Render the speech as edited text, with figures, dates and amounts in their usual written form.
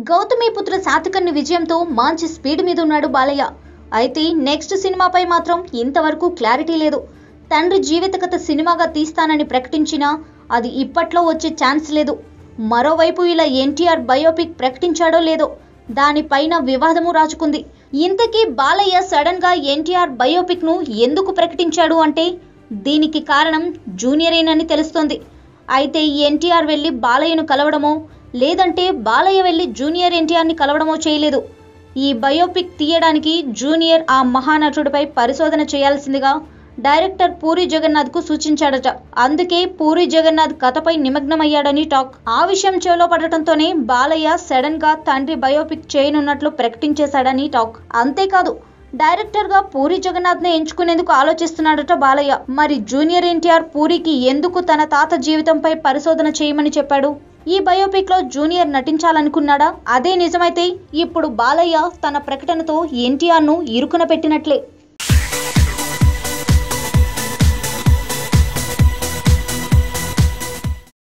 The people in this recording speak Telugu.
గౌతమిపుత్ర శాతకర్ణి విజయంతో మంచి స్పీడ్ మీద ఉన్నాడు బాలయ్య. అయితే నెక్స్ట్ సినిమాపై మాత్రం ఇంతవరకు క్లారిటీ లేదు. తండ్రి జీవిత కథ సినిమాగా తీస్తానని ప్రకటించినా అది ఇప్పట్లో వచ్చే ఛాన్స్ లేదు. మరోవైపు ఇలా ఎన్టీఆర్ బయోపిక్ ప్రకటించాడో లేదో దానిపైన వివాదము రాజుకుంది. ఇంతకీ బాలయ్య సడన్ గా ఎన్టీఆర్ బయోపిక్ ను ఎందుకు ప్రకటించాడు అంటే దీనికి కారణం జూనియరేనని తెలుస్తోంది. అయితే ఎన్టీఆర్ వెళ్లి బాలయ్యను కలవడమో లేదంటే బాలయ్య వెళ్లి జూనియర్ ఎన్టీఆర్ని కలవడమో చేయలేదు. ఈ బయోపిక్ తీయడానికి జూనియర్ ఆ మహానటుడిపై పరిశోధన చేయాల్సిందిగా డైరెక్టర్ పూరి జగన్నాథ్ కు సూచించాడట. అందుకే పూరి జగన్నాథ్ కథపై నిమగ్నమయ్యాడని టాక్. ఆ విషయం చెవిలో పడటంతోనే బాలయ్య సడన్ గా తండ్రి బయోపిక్ చేయనున్నట్లు ప్రకటించేశాడని టాక్. అంతేకాదు డైరెక్టర్ గా పూరి జగన్నాథ్ నే ఎంచుకునేందుకు ఆలోచిస్తున్నాడట బాలయ్య. మరి జూనియర్ ఎన్టీఆర్ పూరికి ఎందుకు తన తాత జీవితంపై పరిశోధన చేయమని చెప్పాడు? ఈ బయోపిక్ లో జూనియర్ నటించాలనుకున్నాడా? అదే నిజమైతే ఇప్పుడు బాలయ్య తన ప్రకటనతో ఎన్టీఆర్ ను ఇరుకున పెట్టినట్లే.